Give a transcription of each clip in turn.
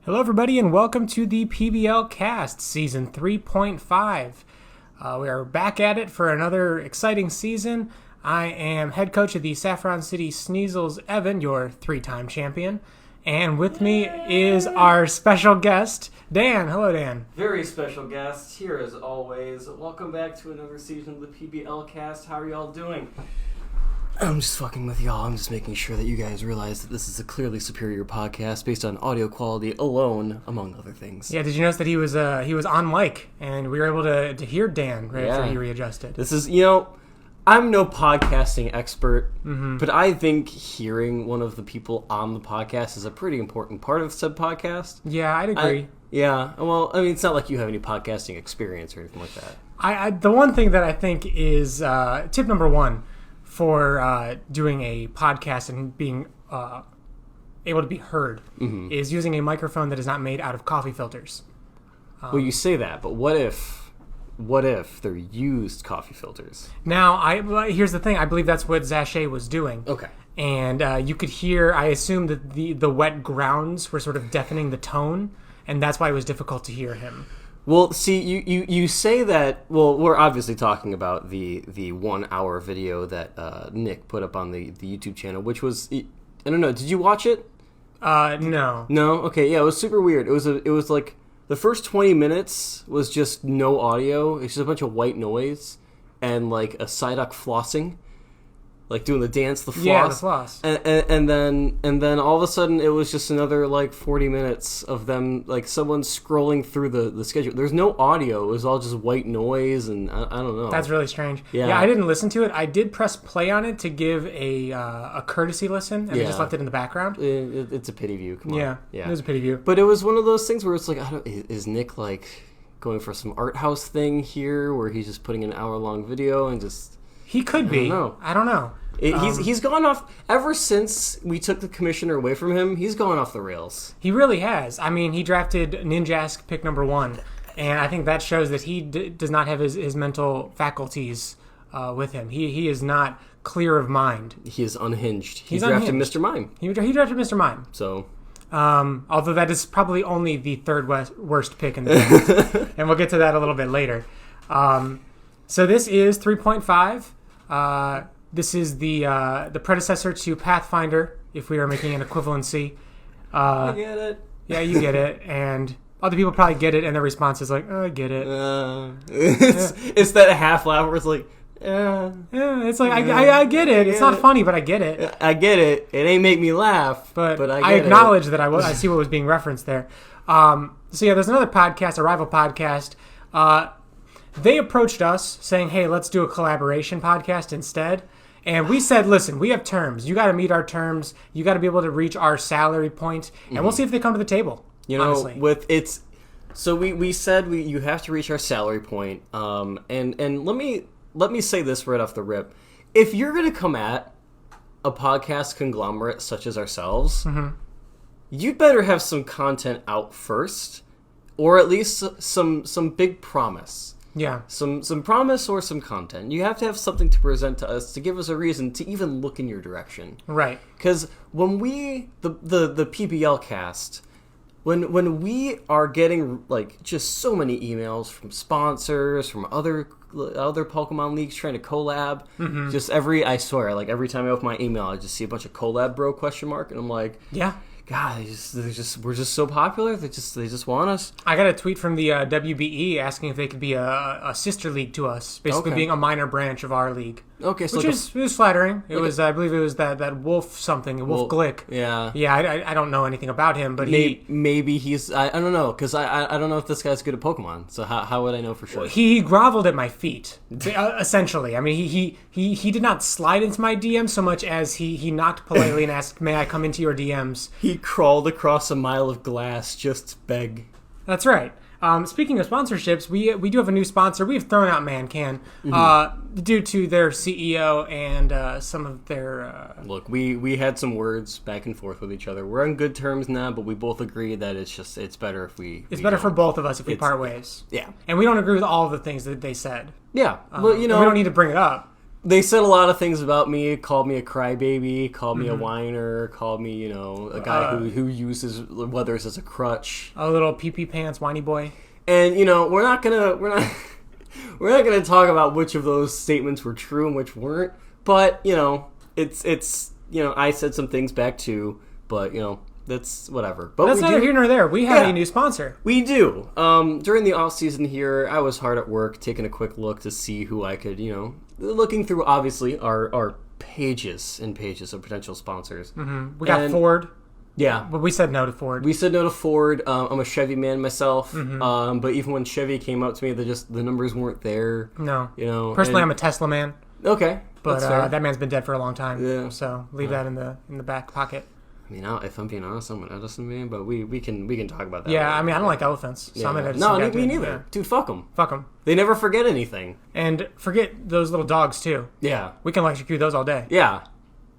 Hello, everybody, and welcome to the PBL cast, season 3.5. We are back at it for another exciting season. I am head coach of the Saffron City Sneasels, Evan, your three-time champion. And with me is our special guest, Dan. Hello, Dan. Very special guest here as always. Welcome back to another season of the PBL cast. How are y'all doing? I'm just fucking with y'all. I'm just making sure that you guys realize that this is a clearly superior podcast based on audio quality alone, among other things. Yeah, did you notice that he was on mic, and we were able to hear Dan right after he readjusted? This is, I'm no podcasting expert, but I think hearing one of the people on the podcast is a pretty important part of said podcast. Yeah, I'd agree. It's not like you have any podcasting experience or anything like that. The one thing that I think is tip number one for doing a podcast and being able to be heard is using a microphone that is not made out of coffee filters. Well, you say that, but what if they're used coffee filters? Now, here's the thing. I believe that's what Zache was doing. Okay. And you could hear, I assume that the wet grounds were sort of deafening the tone, and that's why it was difficult to hear him. Well, see, you say that. Well, we're obviously talking about the 1 hour video that Nick put up on the YouTube channel, which was, I don't know. Did you watch it? No. No. Okay. Yeah, it was super weird. It was like the first 20 minutes was just no audio. It's just a bunch of white noise and like a Psyduck flossing, like doing the dance, the floss. Yeah, the floss. And then all of a sudden it was just another like 40 minutes of them, like someone scrolling through the schedule. There's no audio. It was all just white noise, and I don't know. That's really strange. Yeah, I didn't listen to it. I did press play on it to give a courtesy listen, and I just left it in the background. It's a pity view. Come on. Yeah, it was a pity view. But it was one of those things where it's like, is Nick like going for some art house thing here, where he's just putting an hour-long video and just... He could be. I don't know. He's gone off ever since we took the commissioner away from him. He's gone off the rails. He really has. I mean, he drafted Ninjask pick number 1, and I think that shows that he does not have his mental faculties with him. He is not clear of mind. He is unhinged. He drafted Mr. Mime. He drafted Mr. Mime. So, although that is probably only the third worst pick in the draft, and we'll get to that a little bit later. So this is 3.5. This is the predecessor to Pathfinder, if we are making an equivalency. I get it. Yeah, you get it, and other people probably get it, and their response is like, "Oh, I get it." It's that half laugh where it's like, it's like I get it. It's not funny, but I get it. I get it. It ain't make me laugh, but I acknowledge that I see what was being referenced there. So yeah, there's another podcast, a rival podcast. They approached us saying, "Hey, let's do a collaboration podcast instead." And we said, "Listen, we have terms. You got to meet our terms. You got to be able to reach our salary point, and we'll see if they come to the table." Honestly. So we said you have to reach our salary point. And let me say this right off the rip: if you're going to come at a podcast conglomerate such as ourselves, you'd better have some content out first, or at least some big promise. Yeah. Some promise or some content. You have to have something to present to us to give us a reason to even look in your direction. Right. Because when the PBL cast, when we are getting like just so many emails from sponsors, from other Pokemon leagues trying to collab, just every time I open my email, I just see a bunch of collab bro ? And I'm like, yeah. God, we're just so popular. They just want us. I got a tweet from the WBE asking if they could be a sister league to us, basically being a minor branch of our league. Okay, so it was flattering. It was, I believe, it was that Wolf something, Wolf Glick. Yeah, yeah. I don't know anything about him, but maybe he's. I don't know, because I don't know if this guy's good at Pokemon. So how would I know for sure? He groveled at my feet, essentially. I mean, he did not slide into my DMs so much as he knocked politely and asked, "May I come into your DMs?" He crawled across a mile of glass just to beg. That's right. Speaking of sponsorships, we do have a new sponsor. We've thrown out ManCan due to their CEO and some of their... Look, we had some words back and forth with each other. We're on good terms now, but we both agree that it's better if we... It's better for both of us if we part ways. Yeah. And we don't agree with all of the things that they said. Yeah. Well, we don't need to bring it up. They said a lot of things about me. Called me a crybaby. Called me a whiner. Called me, a guy who uses weathers as a crutch. A little pee-pee pants whiny boy. And we're not gonna talk about which of those statements were true and which weren't. But it's I said some things back too. But that's whatever. But that's neither here nor there. We have a new sponsor. We do. During the off season here, I was hard at work, taking a quick look to see who I could, looking through obviously our pages and pages of potential sponsors. Mm-hmm. We got Ford. Yeah, but we said no to Ford. We said no to Ford. I'm a Chevy man myself. Mm-hmm. But even when Chevy came out to me, the numbers weren't there. No. Personally, I'm a Tesla man. Okay, but that man's been dead for a long time. Yeah. So leave that in the back pocket. I mean, if I'm being honest, I'm an Edison man, but we can talk about that. Yeah, I mean, I don't like elephants, so I'm an Edison guy. No, me neither. Yeah. Dude, fuck them. Fuck them. They never forget anything. And forget those little dogs, too. Yeah. We can electrocute those all day. Yeah.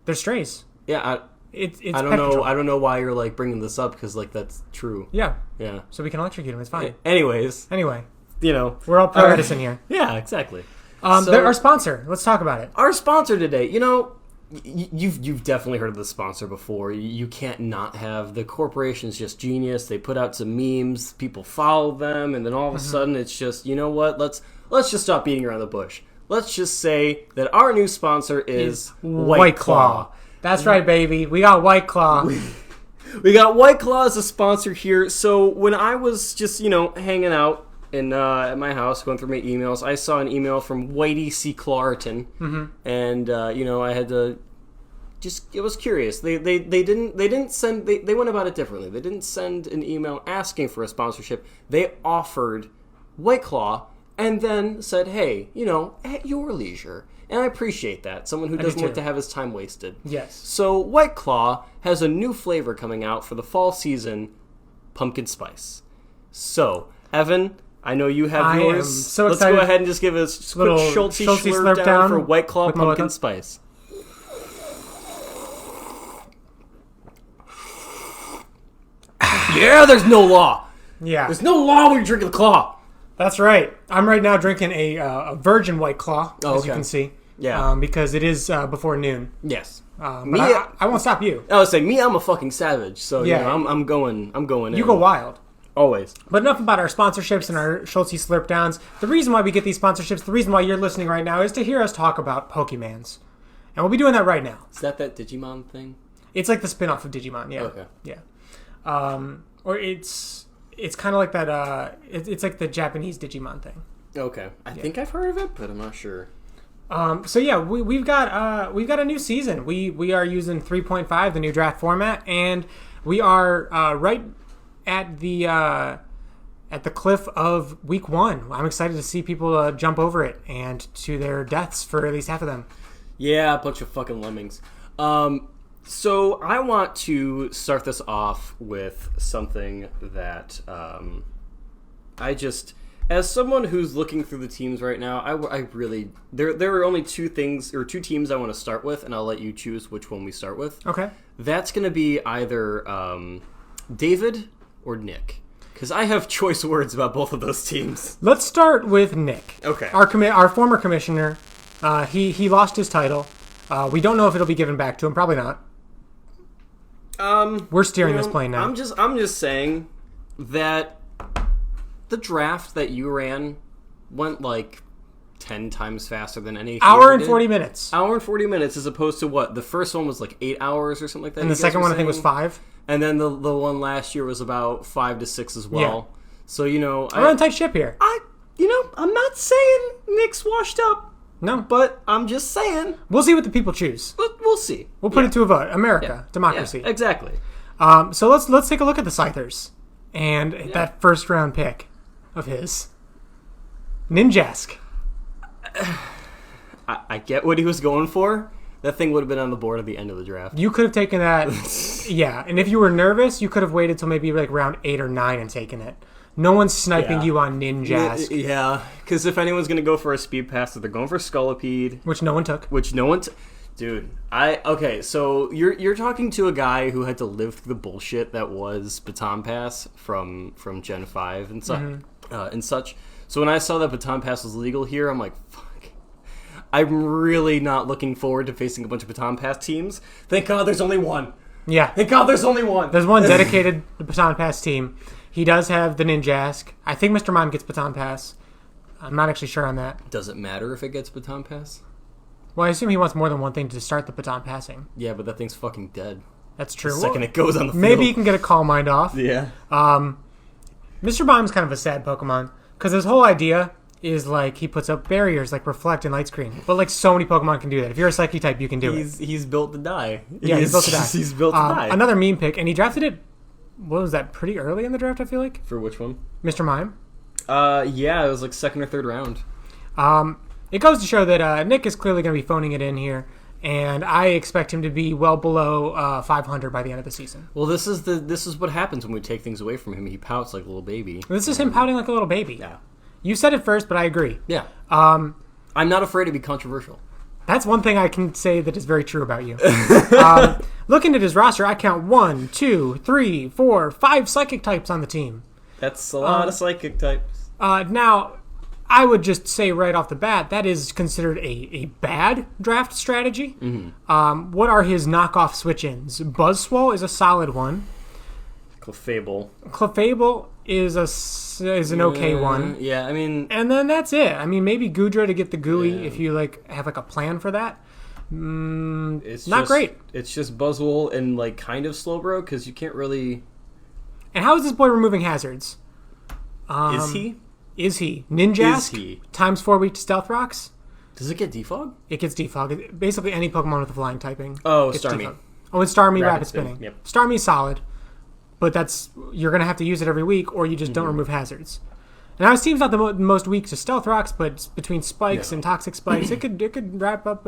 They're strays. Yeah, it's I don't know. I don't know why you're bringing this up because that's true. Yeah. Yeah. So we can electrocute them. It's fine. Anyways. Anyway. We're all pro Edison here. Yeah, exactly. Our sponsor. Let's talk about it. Our sponsor today. You've definitely heard of the sponsor before. You can't not have. The corporation's just genius. They put out some memes, people follow them, and then all of a sudden it's just, what? Let's just stop beating around the bush. Let's just say that our new sponsor is White Claw. That's right, baby. We got White Claw. We got White Claw as a sponsor here. So when I was just, hanging out at my house, going through my emails, I saw an email from Whitey C. Clarton, and I had to I was curious. They didn't send. They went about it differently. They didn't send an email asking for a sponsorship. They offered White Claw and then said, "Hey, at your leisure." And I appreciate that. Someone who doesn't like to have his time wasted. Yes. So White Claw has a new flavor coming out for the fall season, pumpkin spice. So, Evan, I know you have yours. I am so Let's excited. go ahead and just give us a quick Schultz slurp down for White Claw pumpkin spice. Yeah, there's no law. Yeah. There's no law when you're drinking the Claw. That's right. I'm right now drinking a virgin White Claw, as you can see. Yeah. Because it is before noon. Yes. But I won't stop you. I would say, I'm a fucking savage. So, I'm going in. You go wild. Always. But enough about our sponsorships and our Schultz Slurp Downs. The reason why we get these sponsorships, the reason why you're listening right now, is to hear us talk about Pokemans. And we'll be doing that right now. Is that Digimon thing? It's like the spin-off of Digimon, yeah. Okay. Yeah. Or it's kind of like that, it's like the Japanese Digimon thing. Okay. I think I've heard of it, but I'm not sure. So yeah, we've got a new season. We are using 3.5, the new draft format, and we are right at the cliff of week 1. I'm excited to see people jump over it and to their deaths for at least half of them. Yeah, a bunch of fucking lemmings. So I want to start this off with something that as someone who's looking through the teams right now, I really there are only two teams I want to start with, and I'll let you choose which one we start with. Okay. That's going to be either David or Nick, because I have choice words about both of those teams. Let's start with Nick. Okay. Our former commissioner, he lost his title. We don't know if it'll be given back to him. Probably not. We're steering this plane now. I'm just saying that the draft that you ran went like 10 times faster than any hour and 40 minutes. Hour and 40 minutes as opposed to what? The first one was like 8 hours or something like that. And the second one I think was 5. And then the one last year was about 5 to 6 as well. Yeah. So, I'm on a tight ship here. I'm not saying Nick's washed up. No. But I'm just saying. We'll see what the people choose. We'll see. We'll put it to a vote. America. Democracy. Yeah, exactly. So let's take a look at the Scythers. And that first round pick of his. Ninjask. I get what he was going for. That thing would have been on the board at the end of the draft. You could have taken that. Yeah. And if you were nervous, you could have waited till maybe like round 8 or 9 and taken it. No one's sniping you on Ninjask. Yeah, because if anyone's going to go for a speed pass, they're going for Scolipede. Which no one took. Dude, okay, so you're talking to a guy who had to live through the bullshit that was Baton Pass from Gen 5 and such. And such. So when I saw that Baton Pass was legal here, I'm like, fuck. I'm really not looking forward to facing a bunch of Baton Pass teams. Thank God there's only one. Yeah. Thank God there's only one. There's one dedicated Baton Pass team. He does have the Ninjask. I think Mr. Mime gets Baton Pass. I'm not actually sure on that. Does it matter if it gets Baton Pass? Well, I assume he wants more than one thing to start the baton passing. Yeah, but that thing's fucking dead. That's true. The second it goes on the field. Maybe he can get a Calm Mind off. Yeah. Mr. Mime's kind of a sad Pokemon because his whole idea is like he puts up barriers like Reflect and Light Screen. But like so many Pokemon can do that. If you're a Psychic type, you can do it. He's built to die. Yeah, he's built to die. He's built to die. Another meme pick, and he drafted it. What was that? Pretty early in the draft, I feel like. For which one? Mr. Mime. Yeah, it was like second or third round. It goes to show that Nick is clearly going to be phoning it in here, and I expect him to be well below 500 by the end of the season. Well, this is what happens when we take things away from him. He pouts like a little baby. This is him pouting like a little baby. Yeah. You said it first, but I agree. Yeah. I'm not afraid to be controversial. That's one thing I can say that is very true about you. Looking at his roster, I count 1, 2, 3, 4, 5 Psychic types on the team. That's a lot of Psychic types. Now, I would just say right off the bat, that is considered a bad draft strategy. Mm-hmm. What are his knockoff switch-ins? Buzzswole is a solid one. Clefable is an okay one. Yeah, I mean... And then that's it. I mean, maybe Goodra to get the gooey if you like have like a plan for that. It's not great. It's just Buzzwole and like kind of Slowbro because you can't really... And how is this boy removing hazards? Is he? Is he? Ninjask? Is he? Times 4 weak to Stealth Rocks? Does it get defog? It gets defog. Basically any Pokemon with a flying typing. Oh, gets Starmie. defog. Oh, and Starmie Rapid Spin. Spinning. Yep. Starmie's solid. But you're going to have to use it every week or you just don't remove hazards. Now his team's not the most weak to Stealth Rocks, but between Spikes and Toxic Spikes, it could rack up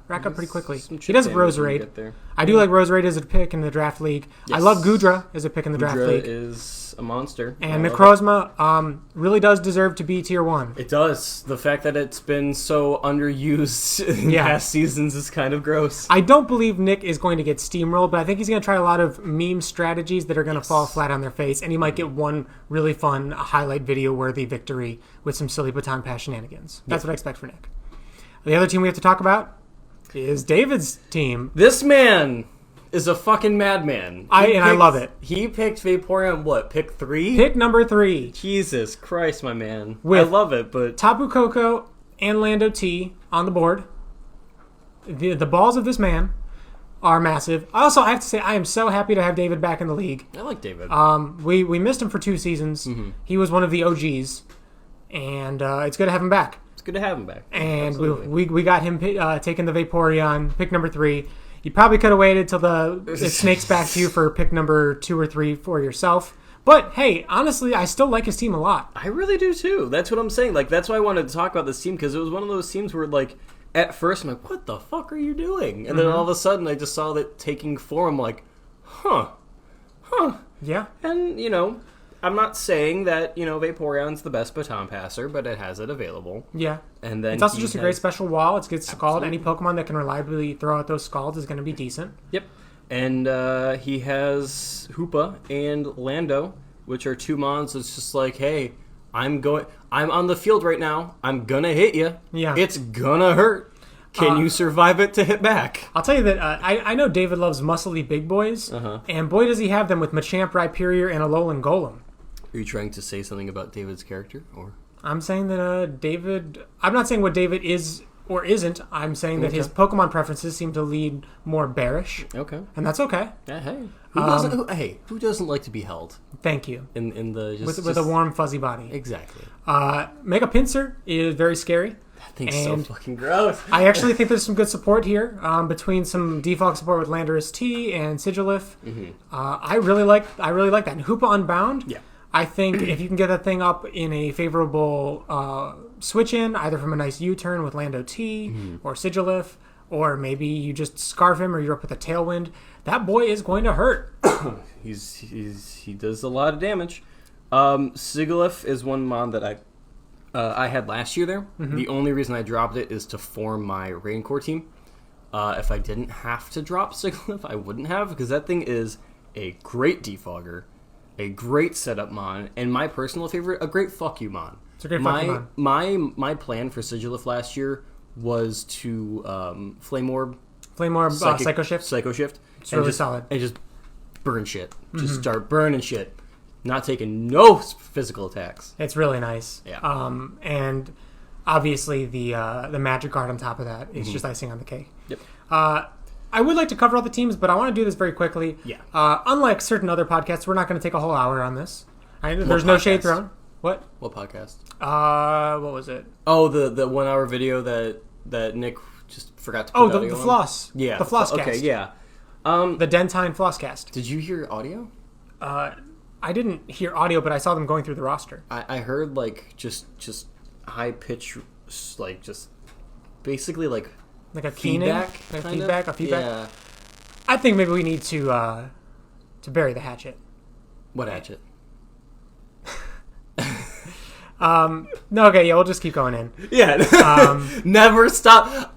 pretty quickly. He does have Roserade. I do like Roserade as a pick in the draft league. Yes. I love Goodra as a pick in the draft league. Is a monster. And Necrozma really does deserve to be tier 1. It does. The fact that it's been so underused in past seasons is kind of gross. I don't believe Nick is going to get steamrolled, but I think he's going to try a lot of meme strategies that are going to fall flat on their face, and he might get one really fun highlight video-worthy victory with some silly Baton Pass shenanigans. That's what I expect for Nick. The other team we have to talk about is David's team. This man is a fucking madman. I love it. He picked Vaporeon, what, pick 3? Pick number 3. Jesus Christ, my man. With I love it, but... Tapu Koko and Lando T on the board. The balls of this man are massive. Also, I have to say, I am so happy to have David back in the league. I like David. We missed him for 2 seasons. Mm-hmm. He was one of the OGs, and it's good to have him back. It's good to have him back. And we got him taking the Vaporeon, pick number 3. You probably could have waited till it snakes back to you for pick number 2 or 3 for yourself. But hey, honestly, I still like his team a lot. I really do too. That's what I'm saying. Like, that's why I wanted to talk about this team, because it was one of those teams where, like, at first I'm like, what the fuck are you doing? And then all of a sudden I just saw that taking form. I'm like, huh. Yeah. And, I'm not saying that, Vaporeon's the best baton passer, but it has it available. Yeah. And then it's also just a great special wall. It's good Scald. Any Pokemon that can reliably throw out those Scalds is going to be decent. Yep. And he has Hoopa and Lando, which are 2 mons. It's just like, hey, I'm on the field right now. I'm going to hit you. Yeah. It's going to hurt. Can you survive it to hit back? I'll tell you that I know David loves muscly big boys, and boy does he have them with Machamp, Rhyperior, and Alolan Golem. Are you trying to say something about David's character, or? I'm saying that David... I'm not saying what David is or isn't. I'm saying that his Pokemon preferences seem to lead more bearish. Okay. And that's okay. Yeah, hey. Who doesn't like to be held? Thank you. In the... With a warm, fuzzy body. Exactly. Mega Pinsir is very scary. That thing's so fucking gross. I actually think there's some good support here between some default support with Landorus T and Sigilif. Mm-hmm. I really like that. And Hoopa Unbound. Yeah. I think if you can get that thing up in a favorable switch in, either from a nice U-turn with Lando T or Sigilif, or maybe you just scarf him or you're up with a Tailwind, that boy is going to hurt. He does a lot of damage. Sigilif is one mon that I had last year there. Mm-hmm. The only reason I dropped it is to form my Raincore team. If I didn't have to drop Sigilif, I wouldn't have, because that thing is a great defogger, a great setup mon, and my personal favorite, a great fuck you mon. It's a great fuck you mon. My plan for Sigilif last year was to Flame Orb, Psycho Shift. Psycho Shift. It's really solid. And just burn shit. Just start burning shit. Not taking no physical attacks. It's really nice. Yeah. And obviously the magic guard on top of that is just icing on the cake. Yep. I would like to cover all the teams, but I want to do this very quickly. Yeah. Unlike certain other podcasts, we're not going to take a whole hour on this. There's no shade thrown. What? What podcast? What was it? Oh, the 1 hour video that Nick just forgot to put Oh, audio the on? floss. Yeah. The floss cast. Okay, yeah. The Dentine Flosscast. Did you hear audio? I didn't hear audio, but I saw them going through the roster. I heard like just high pitch, like just basically like a keening, feedback, a feedback. Yeah. I think maybe we need to bury the hatchet. What hatchet? No, okay, yeah, we'll just keep going in. Yeah. Never stop.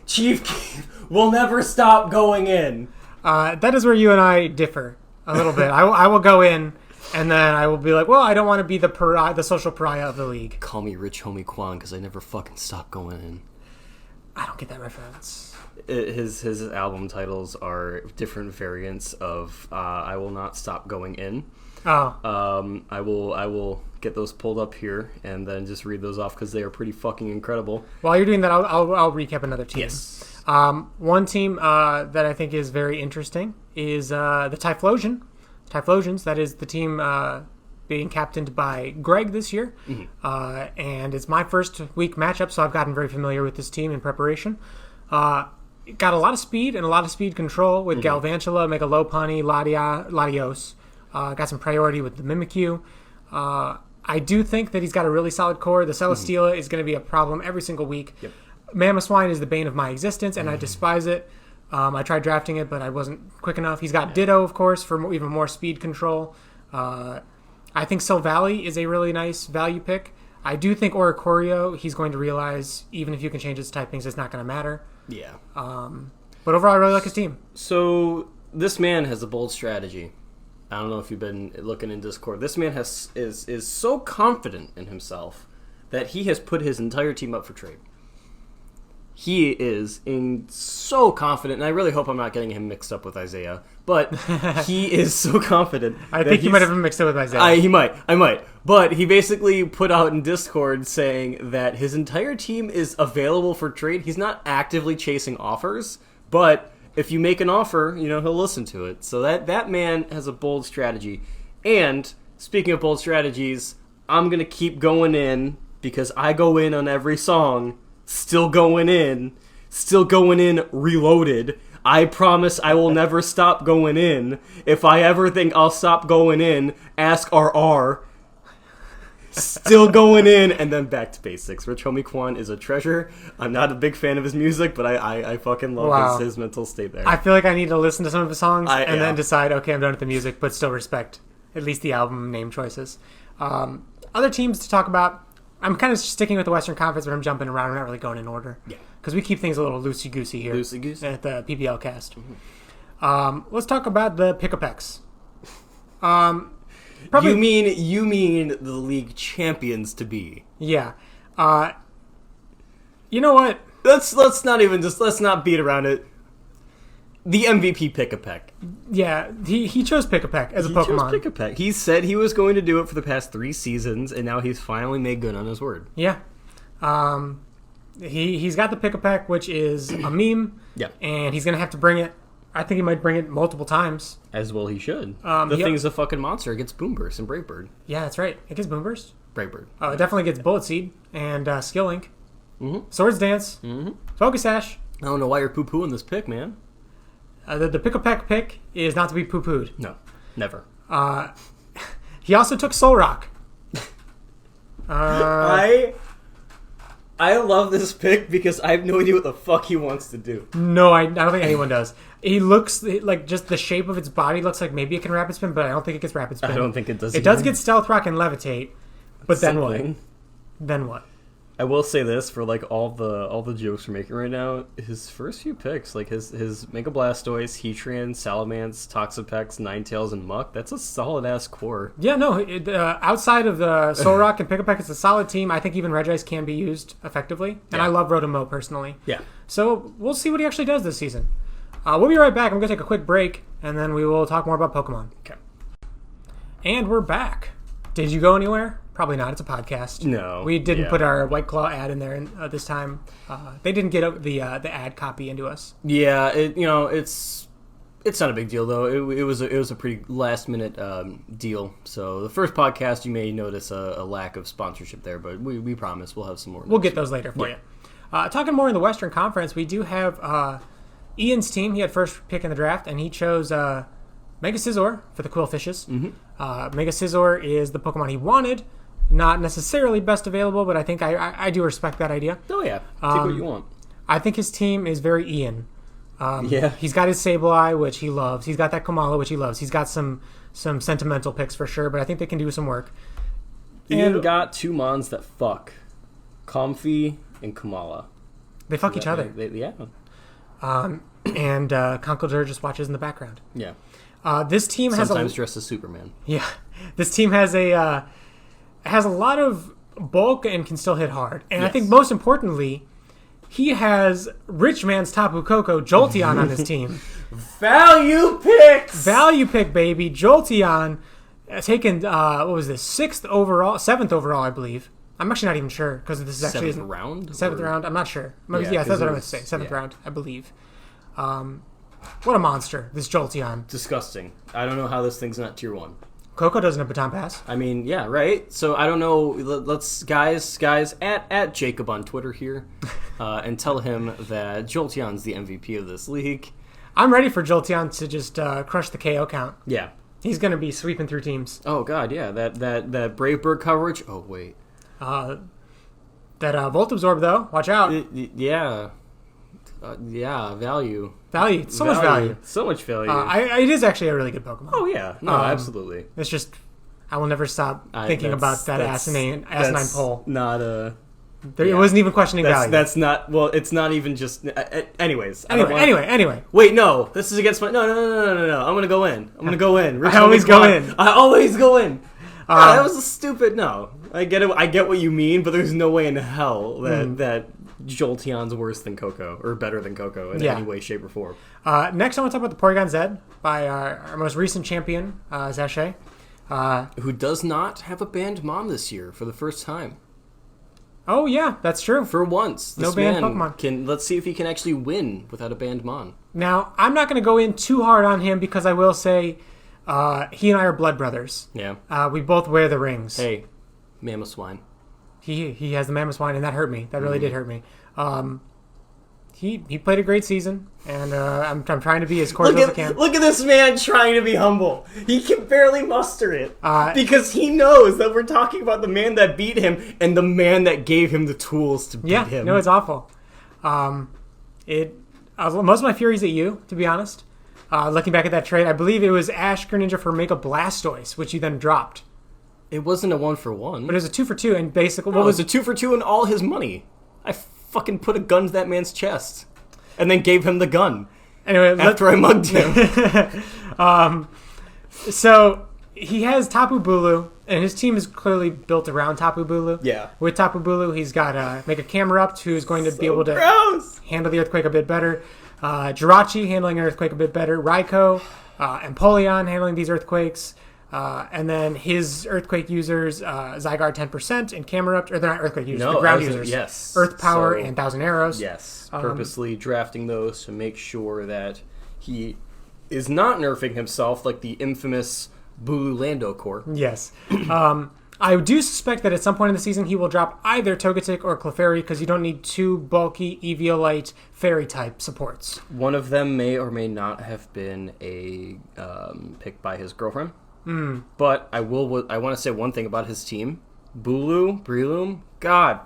Chief Keef, will never stop going in. That is where you and I differ a little bit. I will go in, and then I will be like, well, I don't want to be the social pariah of the league. Call me Rich Homie Quan, because I never fucking stop going in. I don't get that reference. His album titles are different variants of I Will Not Stop Going In. Oh. I will get those pulled up here and then just read those off because they are pretty fucking incredible. While you're doing that, I'll recap another team. Yes. One team that I think is very interesting is the Typhlosions. That is the team being captained by Greg this year. And it's my first week matchup, so I've gotten very familiar with this team in preparation. Got a lot of speed and a lot of speed control with Galvantula, Megalopony, Latios. Got some priority with the Mimikyu. I do think that he's got a really solid core. The Celesteela is going to be a problem every single week. Yep. Mamoswine is the bane of my existence, and I despise it. I tried drafting it, but I wasn't quick enough. He's got Ditto, of course, for even more speed control. I think Silvally is a really nice value pick. I do think Oricorio, he's going to realize, even if you can change his typings, it's not going to matter. Yeah. But overall, I really like his team. So this man has a bold strategy. I don't know if you've been looking in Discord. This man is so confident in himself that he has put his entire team up for trade. He is so confident, and I really hope I'm not getting him mixed up with Isaiah, but he is so confident. I think he might have been mixed up with Isaiah. I might. But he basically put out in Discord saying that his entire team is available for trade. He's not actively chasing offers, but if you make an offer, he'll listen to it. So that man has a bold strategy. And speaking of bold strategies, I'm going to keep going in because I go in on every song. Still going in reloaded. I promise I will never stop going in. If I ever think I'll stop going in, ask RR. Still going in, and then back to basics. Rich Homie Quan is a treasure. I'm not a big fan of his music, but I fucking love his mental state there. I feel like I need to listen to some of his songs then decide, okay, I'm done with the music, but still respect at least the album name choices. Other teams to talk about. I'm kind of sticking with the Western Conference, but I'm jumping around. I'm not really going in order. Yeah. Because we keep things a little loosey-goosey here. Loosey-goosey? At the PBL cast. Let's talk about the Pick-a-Pecks. You mean the league champions to be? Yeah. You know what? Let's not beat around it. The MVP Pick-a-Peck. Yeah, he chose Pick-a-Peck as a Pokemon. He chose Pick-a-Peck. He said he was going to do it for the past 3 seasons, and now he's finally made good on his word. Yeah. He's got the Pick-a-Peck, which is a meme. Yeah. And he's going to have to bring it. I think he might bring it multiple times. As well he should. The thing's a fucking monster. It gets Boom Burst and Brave Bird. Yeah, that's right. It gets Boom Burst. Brave Bird. Oh, it definitely gets Bullet Seed and Skill Link. Mm-hmm. Swords Dance. Mm-hmm. Focus Sash. I don't know why you're poo-pooing this pick, man. The Pick-a-Peck pick is not to be poo-pooed. No, never. He also took Soul Rock. I love this pick because I have no idea what the fuck he wants to do. No, I don't think anyone does. He looks like just the shape of its body looks like maybe it can Rapid Spin, but I don't think it gets Rapid Spin. I don't think it does. It does get Stealth Rock and Levitate, but then what? Then what? I will say this for like all the jokes we're making right now. His first few picks, like his Mega Blastoise, Heatran, Salamence, Toxapex, Ninetales, and Muck. That's a solid ass core. Yeah, no. Outside of the Solrock and Pick-a-Peck, it's a solid team. I think even Regice can be used effectively, and I love Rotom personally. Yeah. So we'll see what he actually does this season. We'll be right back. I'm going to take a quick break, and then we will talk more about Pokemon. Okay. And we're back. Did you go anywhere? Probably not. It's a podcast. No. We didn't put our White Claw ad in there this time. They didn't get the ad copy into us. Yeah, it's not a big deal though. It was a pretty last minute deal. So the first podcast you may notice a lack of sponsorship there, but we promise we'll have some more. We'll get those later for you. Talking more in the Western Conference, we do have Ian's team. He had first pick in the draft, and he chose Mega Scizor for the Quillfishes. Mm-hmm. Mega Scizor is the Pokemon he wanted. Not necessarily best available, but I think I do respect that idea. Oh yeah, take what you want. I think his team is very Ian. Yeah. He's got his Sableye, which he loves. He's got that Komala, which he loves. He's got some sentimental picks for sure, but I think they can do some work. Ian got two mons that fuck. Comfy and Kamala. They fuck each other. Yeah. And Conkeldurr just watches in the background. Yeah. This team sometimes dressed as Superman. Yeah. This team has a lot of bulk and can still hit hard. And I think most importantly, he has rich man's Tapu Koko Jolteon on his team. Value picks! Value pick, baby. Jolteon taken, what was this, 7th overall, I believe. I'm actually not even sure because this is actually... 7th round? 7th round, I'm not sure. Yeah, that's what I was saying. 7th round, I believe. What a monster, this Jolteon. Disgusting. I don't know how this thing's not tier 1. Coco doesn't have Baton Pass. I mean, yeah, right? So I don't know. Let's, guys, at Jacob on Twitter here, and tell him that Jolteon's the MVP of this league. I'm ready for Jolteon to just crush the KO count. Yeah. He's going to be sweeping through teams. Oh, God, yeah. That Brave Bird coverage. Oh, wait. That Volt Absorb, though. Watch out. Yeah. Value. Value. So much value. So much value. It is actually a really good Pokemon. Oh, yeah. No, absolutely. It's just, I will never stop thinking about that asinine pull. Not a... It wasn't even questioning value. That's not... Well, it's not even just... Anyways. Anyway. Wait, no. This is against my... No. I'm going to go in. I always go in. I always go in. That was a stupid... No. I get it. I get what you mean, but there's no way in hell that Jolteon's worse than Coco, or better than Coco in any way, shape, or form. Next, I want to talk about the Porygon Z by our most recent champion, Zache. Who does not have a banned Mon this year for the first time. Oh, yeah, that's true. For once. This no banned Pokemon. Let's see if he can actually win without a banned Mon. Now, I'm not going to go in too hard on him because I will say he and I are blood brothers. Yeah. We both wear the rings. Hey, Mamoswine. He has the Mamoswine, and that hurt me. That really did hurt me. He played a great season, and I'm trying to be as cordial as I can. Look at this man trying to be humble. He can barely muster it because he knows that we're talking about the man that beat him and the man that gave him the tools to beat him. Yeah, no, it's awful. Most of my fury's at you, to be honest. Looking back at that trade, I believe it was Ash Greninja for Mega Blastoise, which you then dropped. It wasn't a 1-for-1. But it was a 2-for-2, and basically... It was a 2-for-2 and all his money. I fucking put a gun to that man's chest. And then gave him the gun. Anyway, after I mugged him. So, he has Tapu Bulu, and his team is clearly built around Tapu Bulu. Yeah. With Tapu Bulu, he's got Mega Camerupt, who's going to be able to handle the Earthquake a bit better. Jirachi handling an Earthquake a bit better. Raikou, Empoleon handling these Earthquakes. And then his Earthquake users, Zygarde 10% and Camerupt, or they're not Earthquake users, they're ground users. Yes. Earth Power and Thousand Arrows. Yes. Purposely drafting those to make sure that he is not nerfing himself like the infamous Bulu Lando core. Yes. I do suspect that at some point in the season he will drop either Togetic or Clefairy because you don't need two bulky Eviolite Fairy type supports. One of them may or may not have been a pick by his girlfriend. But I want to say one thing about his team. Breloom, God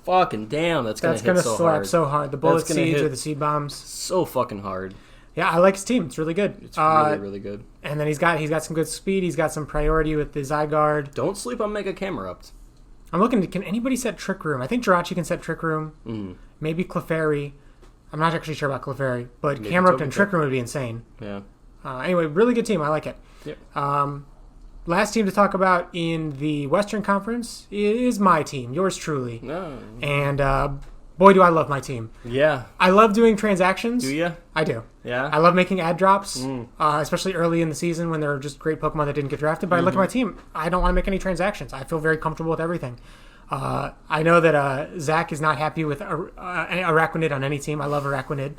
fucking damn, that's going to hit so hard. Slap so hard. The bullet seeds or the seed bombs. So fucking hard. Yeah, I like his team. It's really good. It's really, really good. And then he's got some good speed. He's got some priority with the Zygarde. Don't sleep on Mega Camerupt. I'm looking. Can anybody set Trick Room? I think Jirachi can set Trick Room. Maybe Clefairy. I'm not actually sure about Clefairy, but Camerupt and Trick Room would be insane. Yeah. Anyway, really good team. I like it. Yep. Last team to talk about in the Western Conference is my team, yours truly. No. And boy, do I love my team. Yeah. I love doing transactions. Do you? I do. Yeah. I love making ad drops, especially early in the season when there are just great Pokemon that didn't get drafted. But I look at my team. I don't want to make any transactions. I feel very comfortable with everything. I know that Zach is not happy with Araquanid on any team. I love Araquanid.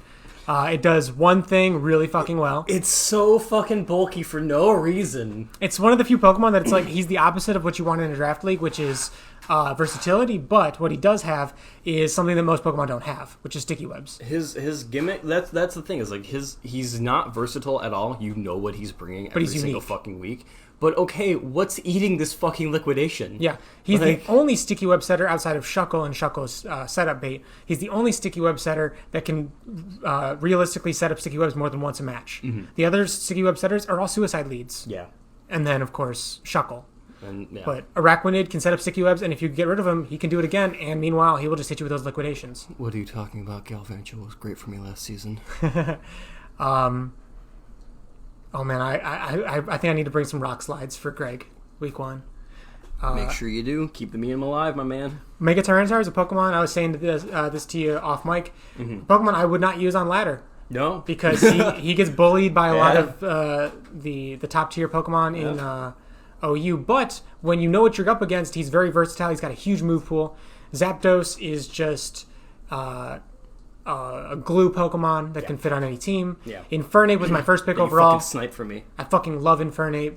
It does one thing really fucking well. It's so fucking bulky for no reason. It's one of the few Pokemon that it's like he's the opposite of what you want in a draft league, which is versatility. But what he does have is something that most Pokemon don't have, which is sticky webs. His gimmick, that's the thing, is like he's not versatile at all. You know what he's bringing every single fucking week. But okay, what's eating this fucking liquidation? Yeah, he's the only sticky web setter outside of Shuckle and Shuckle's setup bait. He's the only sticky web setter that can realistically set up sticky webs more than once a match. The other sticky web setters are all suicide leads. Yeah. And then, of course, Shuckle. Yeah. But Araquanid can set up sticky webs, and if you get rid of him, he can do it again, and meanwhile, he will just hit you with those liquidations. What are you talking about? Galvantula was great for me last season. Oh man, I think I need to bring some rock slides for Greg, week 1. Make sure you do. Keep the meme alive, my man. Mega Tyranitar is a Pokemon. I was saying this to you off mic. Pokemon I would not use on ladder. No, because he gets bullied by a lot of the top tier Pokemon in OU. But when you know what you're up against, he's very versatile. He's got a huge move pool. Zapdos is just a glue Pokemon that can fit on any team. Yeah. Infernape was my first pick overall. Fucking snipe for me. I fucking love Infernape.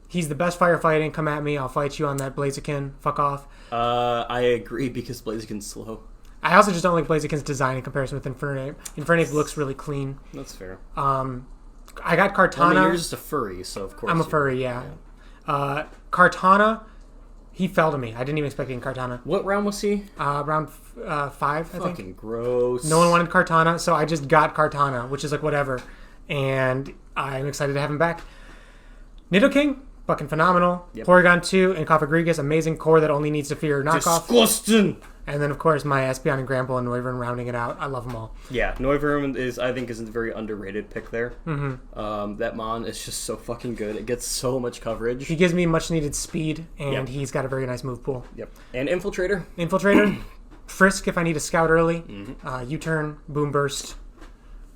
He's the best firefighting. Come at me. I'll fight you on that Blaziken. Fuck off. I agree because Blaziken's slow. I also just don't like Blaziken's design in comparison with Infernape. Infernape looks really clean. That's fair. I got Kartana. I mean, you're just a furry, so of course. I'm a furry, yeah. Kartana, he fell to me. I didn't even expect getting Kartana. What round was he? Round 5, I think. Fucking gross. No one wanted Kartana, so I just got Kartana, which is like whatever. And I'm excited to have him back. Nidoking, fucking phenomenal. Yep. Porygon 2 and Cofagrigus, amazing core that only needs to fear knockoff. Disgusting! And then, of course, my Espeon and Gramble and Noivern rounding it out. I love them all. Yeah, Noivern is a very underrated pick there. That Mon is just so fucking good. It gets so much coverage. He gives me much needed speed, and he's got a very nice move pool. Yep. And Infiltrator. Frisk if I need to scout early. U-turn, Boom Burst.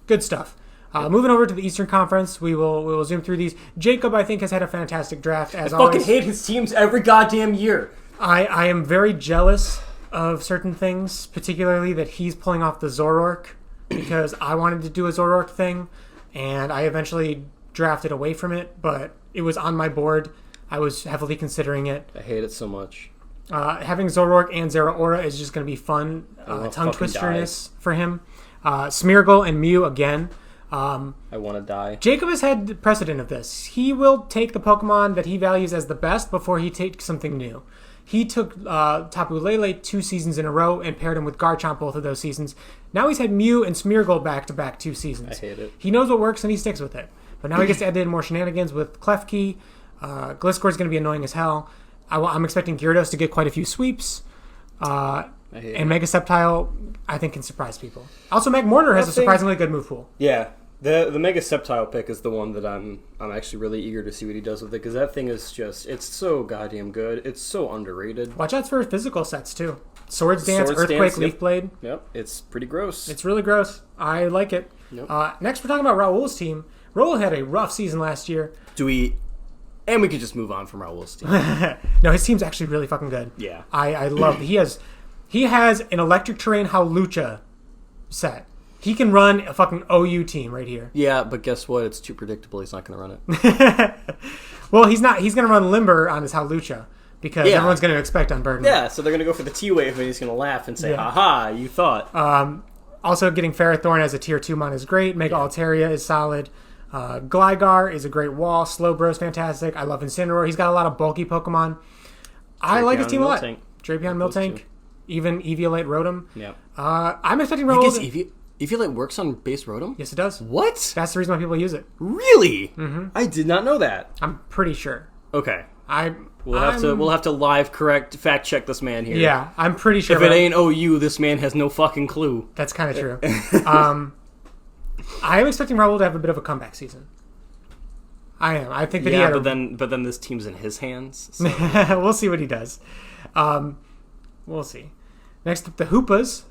Good stuff. Moving over to the Eastern Conference, we will zoom through these. Jacob, I think, has had a fantastic draft, as always. I fucking hate his teams every goddamn year. I am very jealous of certain things, particularly that he's pulling off the Zoroark, because I wanted to do a Zoroark thing, and I eventually drafted away from it, but it was on my board. I was heavily considering it. I hate it so much. Having Zoroark and Zeraora is just going to be fun tongue twisterness for him. Smeargle and Mew again. I want to die. Jacob has had precedent of this. He will take the Pokemon that he values as the best before he takes something new. He took Tapu Lele 2 seasons in a row and paired him with Garchomp both of those seasons. Now he's had Mew and Smeargle back-to-back 2 seasons. I hate it. He knows what works and he sticks with it. But now he gets to add in more shenanigans with Klefki. Gliscor's going to be annoying as hell. I'm expecting Gyarados to get quite a few sweeps. And Mega Sceptile, I think, can surprise people. Also, Magmortar has a surprisingly good move pool. Yeah. The Mega Sceptile pick is the one that I'm actually really eager to see what he does with it, because that thing is just, it's so goddamn good. It's so underrated. Watch out for physical sets, too. Swords Dance, Earthquake, Leaf Blade. Yep, it's pretty gross. It's really gross. I like it. Yep. Next, we're talking about Raul's team. Raul had a rough season last year. And we could just move on from Raul's team. No, his team's actually really fucking good. Yeah. I love it. He has an electric terrain Hawlucha set. He can run a fucking OU team right here. Yeah, but guess what? It's too predictable. He's not going to run it. Well, he's not. He's going to run Limber on his Hawlucha because everyone's going to expect Unburden. Yeah, so they're going to go for the T-Wave and he's going to laugh and say, "Aha, you thought." Also, getting Ferrothorn as a tier 2 mon is great. Mega Altaria is solid. Gligar is a great wall. Slowbro's fantastic. I love Incineroar. He's got a lot of bulky Pokemon. I like his team a lot. Drapion, Miltank, even Eviolite, Rotom. Yeah. I'm expecting Raul. Eviolite works on base Rotom? Yes, it does. What? That's the reason why people use it. Really? Mm-hmm. I did not know that. I'm pretty sure. Okay. We'll have to live fact check this man here. Yeah, I'm pretty sure. If it ain't OU, this man has no fucking clue. That's kind of true. I am expecting Raul to have a bit of a comeback season. I am. I think that but then this team's in his hands. So. We'll see what he does. We'll see. Next up, the Hoopas.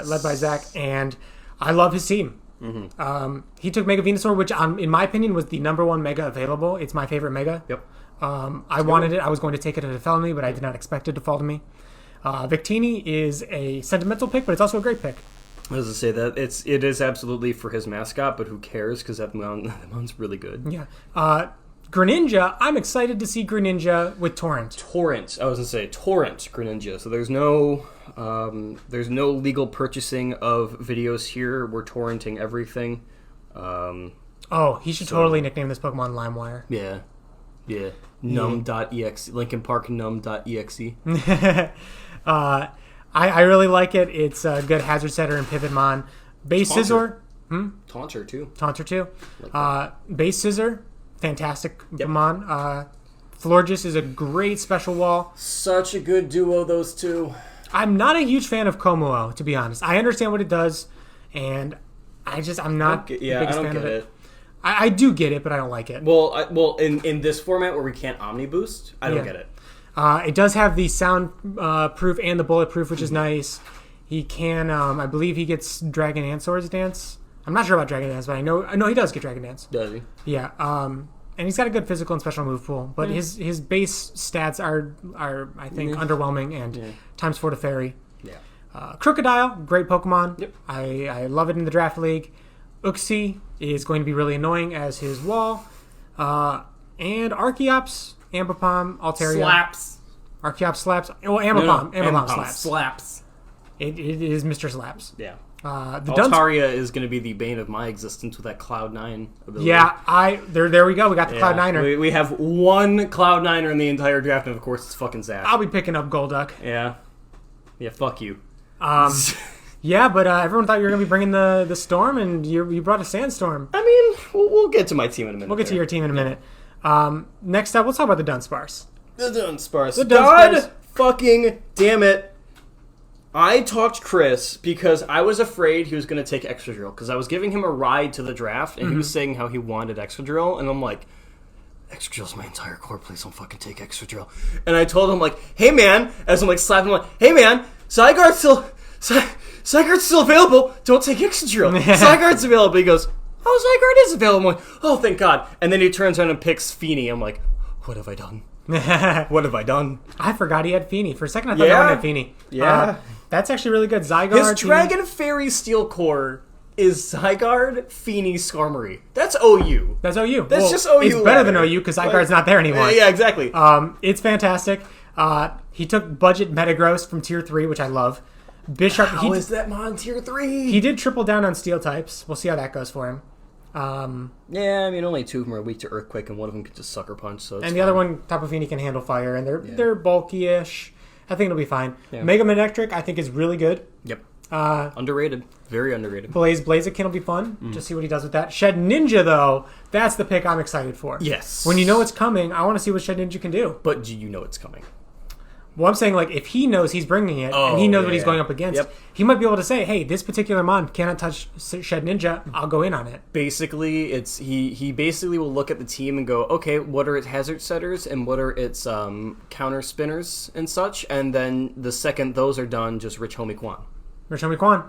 Led by Zach, and I love his team. Mm-hmm. He took Mega Venusaur, which in my opinion was the number one Mega available. It's my favorite Mega. Yep. I wanted it. I was going to take it if it fell to me, but I did not expect it to fall to me. Victini is a sentimental pick, but it's also a great pick. I was to say that it is absolutely for his mascot, but who cares? Because that moun's really good. Yeah. Greninja, I'm excited to see Greninja with Torrent. I was gonna say Torrent Greninja. So there's no legal purchasing of videos here. We're torrenting everything. He should totally nickname this Pokemon LimeWire. Yeah. Num.exe. Linkin Park Num.exe. I really like it. It's a good hazard setter and Pivotmon. Base Scizor. Taunter too. Like Base Scizor. Fantastic Pokemon. Florges is a great special wall. Such a good duo, those two. I'm not a huge fan of Komuo, to be honest. I understand what it does, and I'm not the biggest fan of it. I do get it, but I don't like it. Well, in this format where we can't Omni Boost, I don't get it. It does have the sound proof and the bulletproof, which is nice. He can, I believe he gets Dragon and Swords Dance. I'm not sure about Dragon Dance, but I know he does get Dragon Dance. Does he? Yeah. And he's got a good physical and special move pool, but his base stats are I think underwhelming and times 4 to Fairy. Yeah. Crocodile, great Pokemon. Yep. I love it in the draft league. Uxie is going to be really annoying as his wall. And Archeops, Ambipom, Altaria. Slaps. Archeops slaps. Well, Ambipom. Ambipom slaps. Slaps. It is Mr. Slaps. Yeah. Altaria is going to be the bane of my existence with that Cloud9 ability. Yeah, there we go. We got the Cloud9er. We have one Cloud9er in the entire draft, and of course it's fucking Zach. I'll be picking up Golduck. Yeah, fuck you. Yeah, but everyone thought you were going to be bringing the Storm, and you brought a Sandstorm. I mean, we'll get to my team in a minute. We'll get to your team in a minute. Next up, we'll talk about the Dunsparce. The Dunsparce. God fucking damn it. I talked Chris because I was afraid he was going to take Excadrill because I was giving him a ride to the draft and he was saying how he wanted Excadrill and I'm like, Excadrill's my entire core, please don't fucking take Excadrill. And I told him like, hey man, as I'm like slapping him like, hey man, Zygarde's still available, don't take Excadrill. Zygarde's available. He goes, oh, Zygarde is available. I'm like, oh thank God. And then he turns around and picks Feeny. I'm like, what have I done? What have I done? I forgot he had Feeny. For a second I thought no one had Feeny. Yeah. That's actually really good. Zygarde. His Dragon Fairy Steel Core is Zygarde, Feeny, Skarmory. That's OU. That's OU. That's just OU. It's better than OU because Zygarde's not there anymore. Yeah, exactly. It's fantastic. He took budget Metagross from Tier 3, which I love. Bisharp. How is that Mon Tier 3? He did triple down on Steel types. We'll see how that goes for him. Yeah, I mean, only 2 of them are weak to Earthquake, and one of them can just Sucker Punch. So and the other one, Tapu Fini, can handle fire, and they're bulky-ish. I think it'll be fine. Yeah. Mega Manectric, I think, is really good. Yep. Underrated. Very underrated. Blaziken will be fun. Just see what he does with that. Shed Ninja, though, that's the pick I'm excited for. Yes. When you know it's coming, I want to see what Shed Ninja can do. But do you know it's coming? Well, I'm saying, like, if he knows he's bringing it, and he knows what he's going up against, he might be able to say, hey, this particular mon cannot touch Shed Ninja, I'll go in on it. Basically, it's he basically will look at the team and go, okay, what are its hazard setters, and what are its counter spinners and such, and then the second those are done, just Rich Homie Quan. Rich Homie Quan.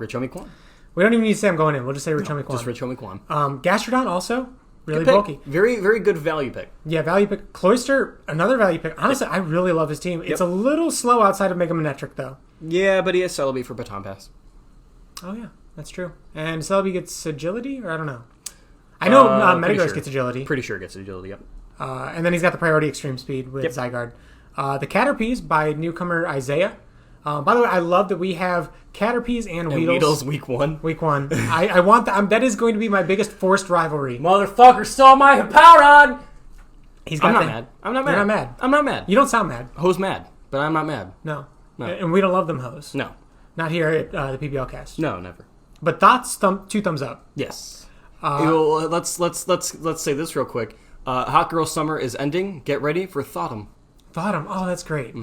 We don't even need to say I'm going in, we'll just say Rich Homie Quan. Just Rich Homie Quan. Gastrodon also. Really good bulky. Very, very good value pick. Yeah, value pick. Cloyster, another value pick. Honestly, I really love his team. It's a little slow outside of Mega Manectric, though. Yeah, but he has Celebi for Baton Pass. Oh, yeah. That's true. And Celebi gets agility? Or I don't know. I know Metagross gets agility. Pretty sure it gets agility, yep. And then he's got the priority extreme speed with Zygarde. The Caterpies by newcomer Isaiah. By the way, I love that we have Caterpies and Weedles. week 1. Week 1. I want that. That is going to be my biggest forced rivalry. Motherfucker stole my Hippowdon! I'm not mad. You're not mad. I'm not mad. You don't sound mad. Ho's mad, but I'm not mad. No. And we don't love them hoes. No. Not here at the PBL cast. No, never. But thoughts, 2 thumbs up. Yes. Let's say this real quick. Hot Girl Summer is ending. Get ready for Thotham. Thotham. Oh, that's great.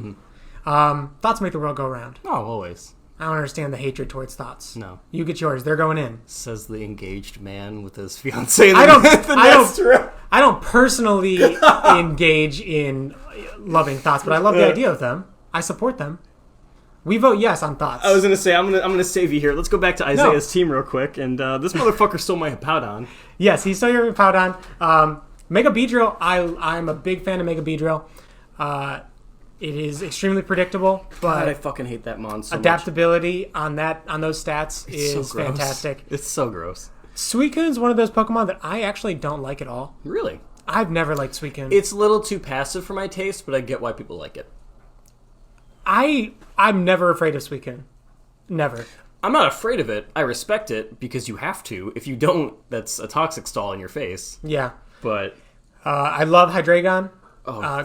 Thoughts make the world go round. Oh, always. I don't understand the hatred towards thoughts. No. You get yours. They're going in. Says the engaged man with his fiancée in the I don't personally engage in loving thoughts, but I love the idea of them. I support them. We vote yes on thoughts. I was gonna say I'm gonna save you here. Let's go back to Isaiah's team real quick, and this motherfucker stole my Hippowdon. Yes, he stole your Hippowdon. Mega Beedrill. I'm a big fan of Mega Beedrill. It is extremely predictable, but God, I fucking hate that mon so adaptability on those stats is so gross. Fantastic. It's so gross. Suicune's one of those Pokemon that I actually don't like at all. Really? I've never liked Suicune. It's a little too passive for my taste, but I get why people like it. I'm never afraid of Suicune. Never. I'm not afraid of it. I respect it because you have to. If you don't, that's a toxic stall in your face. Yeah. But I love Hydreigon.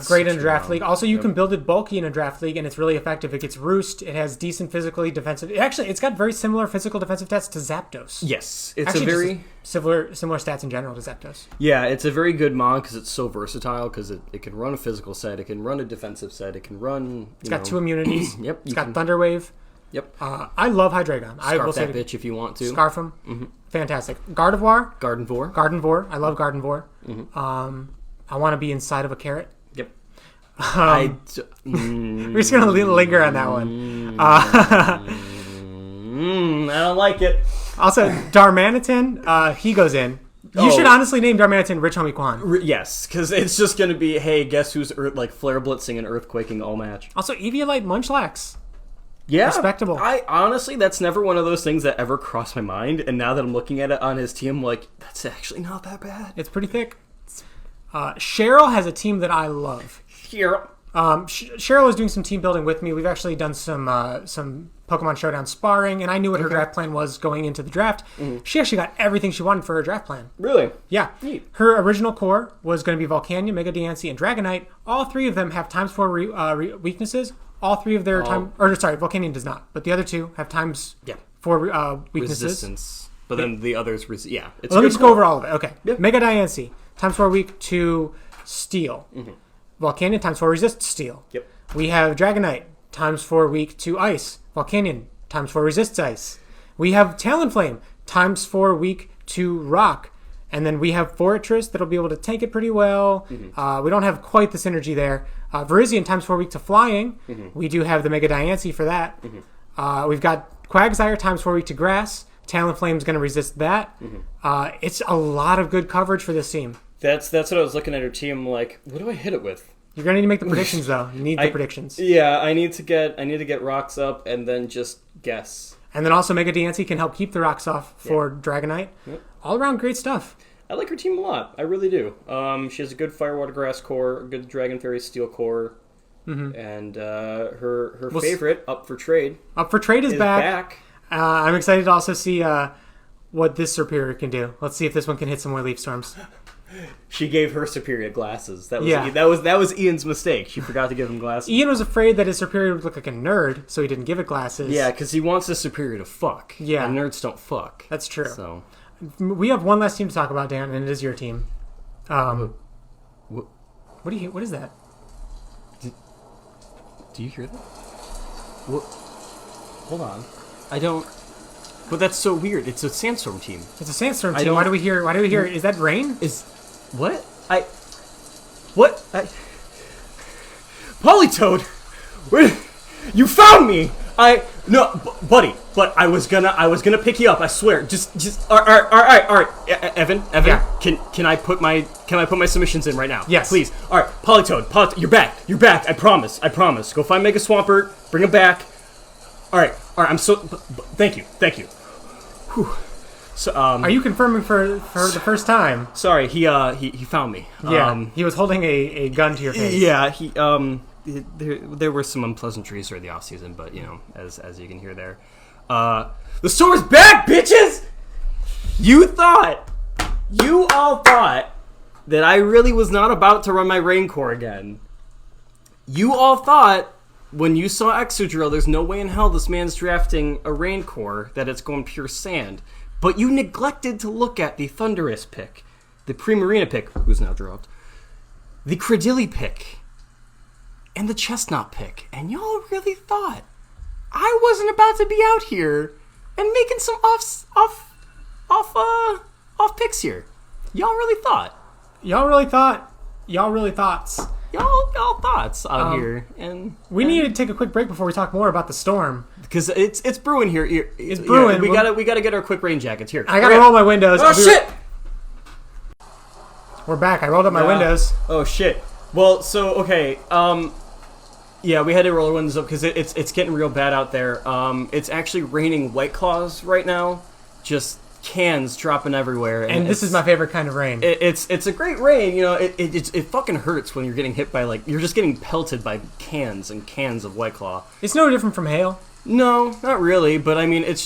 Great in a draft bomb. league. Also, you can build it bulky in a draft league, and it's really effective. It gets Roost. It has decent physically defensive. It's got very similar physical defensive stats to Zapdos. Yes, it's Actually, a very similar stats in general to Zapdos. Yeah, it's a very good mon because it's so versatile. Because it can run a physical set, it can run a defensive set, it can run. It's got 2 immunities. Yep, It's got Thunder Wave. Yep. I love Hydreigon. I will Scarf that say bitch if you want to. Scarf him. Mm-hmm. Fantastic. Gardevoir. Gardenvore. I love Gardenvore. Mm-hmm. I want to be inside of a carrot. Yep. We're just going to linger on that one. I don't like it. Also, Darmanitan, he goes in. You should honestly name Darmanitan Rich Homie Quan. Yes, because it's just going to be, hey, guess who's flare blitzing and earthquaking all match. Also, Eviolite Munchlax. Yeah. Respectable. I honestly, that's never one of those things that ever crossed my mind. And now that I'm looking at it on his team, I'm like, that's actually not that bad. It's pretty thick. Cheryl has a team that I love. Here. Cheryl is doing some team building with me. We've actually done some Pokemon Showdown sparring, and I knew what her draft plan was going into the draft. Mm-hmm. She actually got everything she wanted for her draft plan. Really? Yeah. Neat. Her original core was going to be Volcanion, Mega Diancie, and Dragonite. All 3 of them have ×4 weaknesses. All 3 of their Volcanion does not, but the other 2 have ×4 weaknesses. Resistance. But then the others, Let me just go over all of it. Okay. Yep. Mega Diancie, ×4 weak to Steel. Mm-hmm. Volcanion, ×4 resist Steel. Yep. We have Dragonite, ×4 weak to Ice. Volcanion, ×4 resists Ice. We have Talonflame, ×4 weak to Rock. And then we have Fortress that'll be able to tank it pretty well. Mm-hmm. We don't have quite the synergy there. Virizion, ×4 weak to Flying. Mm-hmm. We do have the Mega Diancie for that. Mm-hmm. We've got Quagsire, ×4 weak to Grass. Talonflame is going to resist that. Mm-hmm. It's a lot of good coverage for this team. That's what I was looking at her team like, what do I hit it with? You're going to need to make the predictions, though. You need the predictions. Yeah, I need to get rocks up and then just guess. And then also Mega Diancie can help keep the rocks off for Dragonite. Yep. All around great stuff. I like her team a lot. I really do. She has a good Firewater Grass core, a good Dragon Fairy Steel core, and her favorite, Up for Trade. Up for Trade is back. I'm excited to also see what this Superior can do. Let's see if this one can hit some more Leaf Storms. She gave her Superior glasses. That was Ian's mistake. She forgot to give him glasses. Ian was afraid that his Superior would look like a nerd, so he didn't give it glasses. Yeah, because he wants his Superior to fuck. Yeah. And nerds don't fuck. That's true. So we have one last team to talk about, Dan, and it is your team. What is that? Do you hear that? What? Hold on. I don't. But that's so weird. It's a Sandstorm team. It's a Sandstorm team. Why do we hear? Is that rain? What? Politoed! Where? You found me! Buddy, but I was gonna pick you up, I swear. Just alright. Evan, yeah. Can I put my submissions in right now? Yes. Please. Alright, Politoed, you're back, I promise. Go find Mega Swampert, bring him back. Alright, I'm so thank you. Whew. So, are you confirming for the first time? Sorry, he found me. Yeah, he was holding a gun to your face. Yeah, there were some unpleasantries during the off season, but as you can hear there, the store's back, bitches. You all thought that I really was not about to run my Rain Core again. You all thought when you saw Exodrill, there's no way in hell this man's drafting a Rain Core that it's going pure sand. But you neglected to look at the Thundurus pick, the Primarina pick, who's now dropped, the Credilli pick and the Chestnut pick, and y'all really thought I wasn't about to be out here and making some off picks here. Y'all really thoughts out here, and we need to take a quick break before we talk more about the storm because it's brewing here. It's brewing. Yeah, we gotta get our quick rain jackets here. I gotta roll my windows. Oh shit! We're back. I rolled up my windows. Oh shit! Well, so okay. Yeah, we had to roll our windows up because it's getting real bad out there. It's actually raining White Claws right now. Just cans dropping everywhere. And this is my favorite kind of rain. It's a great rain. You know, it fucking hurts when you're getting hit by, like, you're just getting pelted by cans and cans of White Claw. It's no different from hail. No, not really. But I mean, it's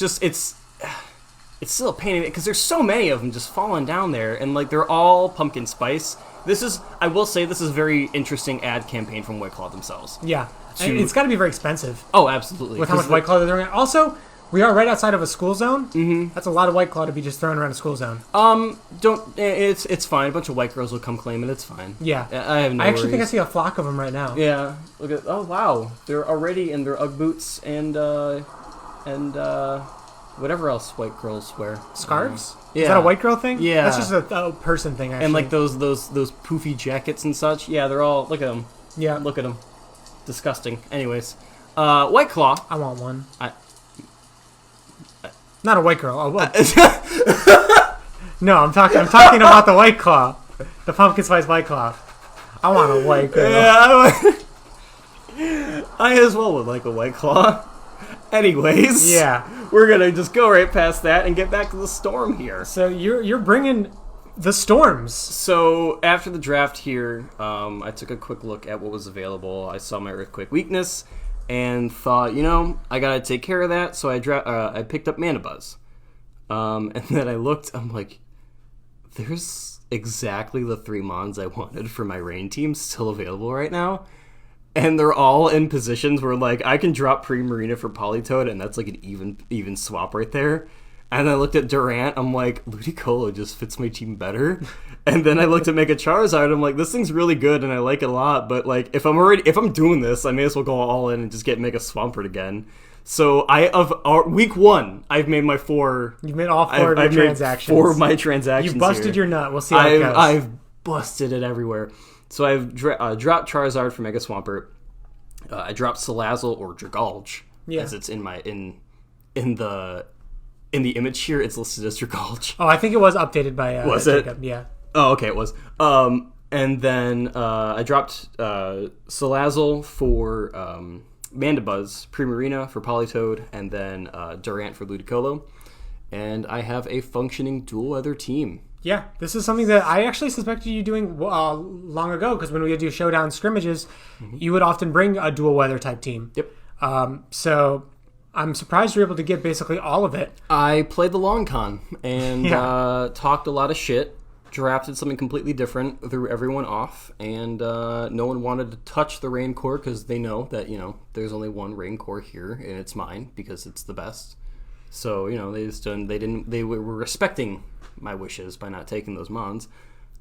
still a pain in it because there's so many of them just falling down there, and like they're all pumpkin spice. I will say, this is a very interesting ad campaign from White Claw themselves. Yeah. And it's got to be very expensive. Oh, absolutely. With how much White Claw they're throwing out. Also, we are right outside of a school zone. Mm-hmm. That's a lot of White Claw to be just thrown around a school zone. It's fine. A bunch of white girls will come claim it. It's fine. Yeah. I have no I actually worries. think I see a flock of them right now. Yeah. Look at, oh wow. They're already in their Ugg boots and whatever else white girls wear. Scarves? Yeah. Is that a white girl thing? Yeah. That's just a person thing, actually. And like those poofy jackets and such. Yeah, they're all, look at them. Yeah. Look at them. Disgusting. Anyways, White Claw. I want one. Not a white girl. No, I'm talking about the White Claw, the pumpkin spice White Claw. I want a white girl. Yeah, I as well would like a White Claw. Anyways, yeah, we're gonna just go right past that and get back to the storm here. So you're bringing the storms. So after the draft here, I took a quick look at what was available. I saw my earthquake weakness and thought, I gotta take care of that. So I picked up Mana Buzz, and then I looked. I'm like, there's exactly the 3 mons I wanted for my rain team still available right now. And they're all in positions where, like, I can drop Pre-Marina for Politoed, and that's, like, an even swap right there. And I looked at Durant, I'm like, Ludicolo just fits my team better. And then I looked at Mega Charizard, I'm like, this thing's really good, and I like it a lot, but, like, if I'm doing this, I may as well go all in and just get Mega Swampert again. So, week 1, I've made my 4... You've made all 4 of your transactions. 4 of my transactions. You busted your nut. We'll see how it goes. I've busted it everywhere. So I've dropped Charizard for Mega Swampert. I dropped Salazzle or Dragalge, as it's in the image here. It's listed as Dragalge. Oh, I think it was updated by was Jacob. it? Yeah. Oh, okay, it was. And then I dropped Salazzle for Mandibuzz, Primarina for Politoed, and then Durant for Ludicolo. And I have a functioning dual weather team. Yeah, this is something that I actually suspected you doing long ago, because when we would do showdown scrimmages, you would often bring a dual weather type team. Yep. So I'm surprised you're able to get basically all of it. I played the long con and talked a lot of shit, drafted something completely different, threw everyone off, and no one wanted to touch the Rain Core because they know that, there's only one Rain Core here, and it's mine because it's the best. So, they were respecting my wishes by not taking those mons.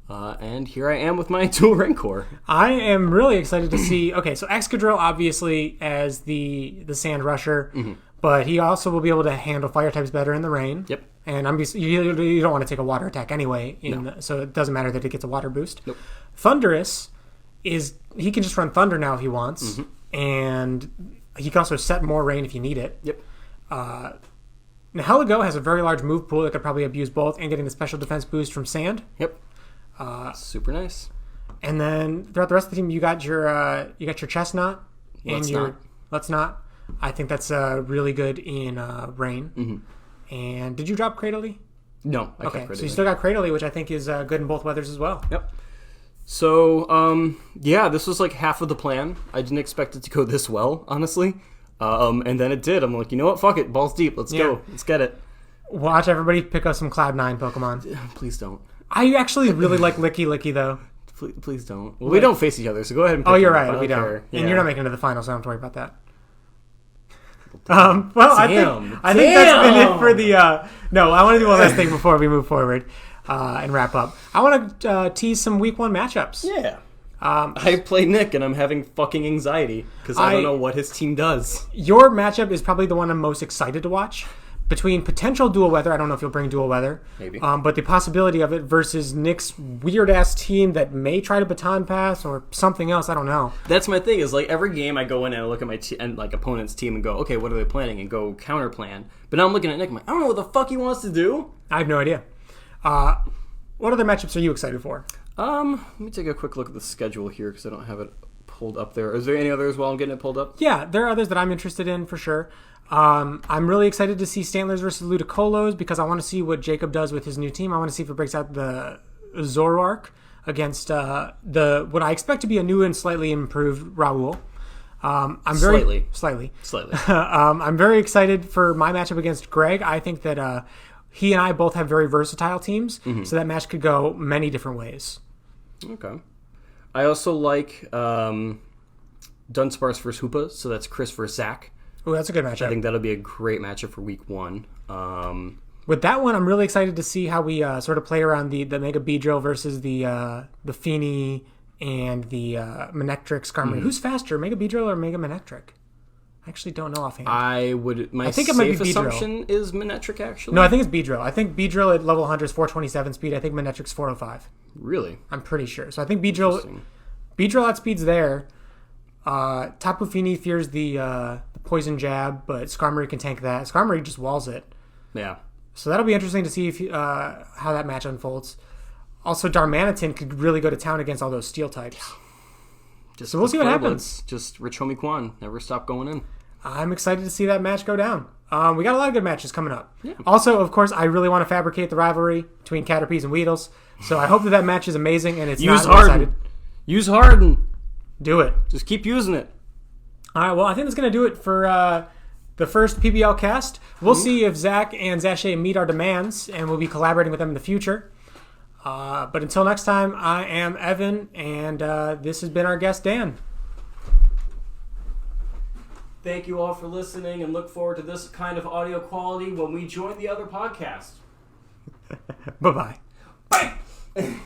And here I am with my dual Rancor. I am really excited to see... Okay, so Excadrill, obviously, as the Sand Rusher, but he also will be able to handle fire types better in the rain. Yep. And you don't want to take a water attack anyway, so it doesn't matter that it gets a water boost. Nope. Thundurus he can just run Thunder now if he wants, and he can also set more rain if you need it. Yep. Now, Heligo has a very large move pool that could probably abuse both, and getting the special defense boost from Sand. Yep. Super nice. And then throughout the rest of the team, you got your Chestnut and Let's Not. I think that's really good in rain. Mm-hmm. And did you drop Cradily? No. Okay, so you still got Cradily, which I think is good in both weathers as well. Yep. So, this was like half of the plan. I didn't expect it to go this well, honestly. And then it did. I'm like, you know what? Fuck it. Balls deep. Let's go. Let's get it. Watch everybody pick up some Cloud9 Pokemon. Please don't. I actually really like Licky, though. Please don't. Well, we don't face each other, so go ahead and pick you're them right. up. We don't. Care. And you're not making it to the final, so I don't have to worry about that. I think that's been it for the... No, I want to do one last thing before we move forward and wrap up. I want to tease some Week 1 matchups. Yeah. I play Nick, and I'm having fucking anxiety because I don't know what his team does. Your matchup is probably the one I'm most excited to watch. Between potential dual weather, I don't know if you'll bring dual weather, Maybe. But the possibility of it versus Nick's weird ass team that may try to baton pass or something else. I don't know. That's my thing. Is like every game I go in and I look at my opponent's team and go, okay, what are they planning, and go counter plan. But now I'm looking at Nick. I'm like, I don't know what the fuck he wants to do. I have no idea. What other matchups are you excited for? Let me take a quick look at the schedule here because I don't have it pulled up there. Is there any others while I'm getting it pulled up? Yeah, there are others that I'm interested in for sure. I'm really excited to see Stantlers versus Ludicolo's because I want to see what Jacob does with his new team. I want to see if it breaks out the Zoroark against what I expect to be a new and slightly improved Raoul. Slightly. I'm very excited for my matchup against Greg. I think that he and I both have very versatile teams, so that match could go many different ways. Okay. I also like Dunsparce versus Hoopa, so that's Chris versus Zach. Oh, that's a good matchup. I think that'll be a great matchup for week 1. With that one, I'm really excited to see how we sort of play around the Mega Beedrill versus the Feeny and the Manectric Skarmory. Who's faster, Mega Beedrill or Mega Manectric? I actually don't know offhand. I think it might be assumption is Manectric, actually. No, I think it's Beedrill. I think Beedrill at level 100 is 427 speed. I think Manetric's 405. Really? I'm pretty sure. So I think Beedrill outspeeds there. Tapu Fini fears the poison jab, but Skarmory can tank that. Skarmory just walls it. Yeah. So that'll be interesting to see if how that match unfolds. Also, Darmanitan could really go to town against all those steel types. So we'll see what happens. Just Rich Homie Quan. Never stop going in. I'm excited to see that match go down. We got a lot of good matches coming up. Yeah. Also, of course, I really want to fabricate the rivalry between Caterpies and Weedles. So I hope that match is amazing and it's Use not Harden. one-sided. Use Harden. Do it. Just keep using it. All right, well, I think that's going to do it for the first PBL cast. We'll see if Zach and Zache meet our demands, and we'll be collaborating with them in the future. But until next time, I am Evan, and this has been our guest, Dan. Thank you all for listening, and look forward to this kind of audio quality when we join the other podcast. Bye-bye. Bye!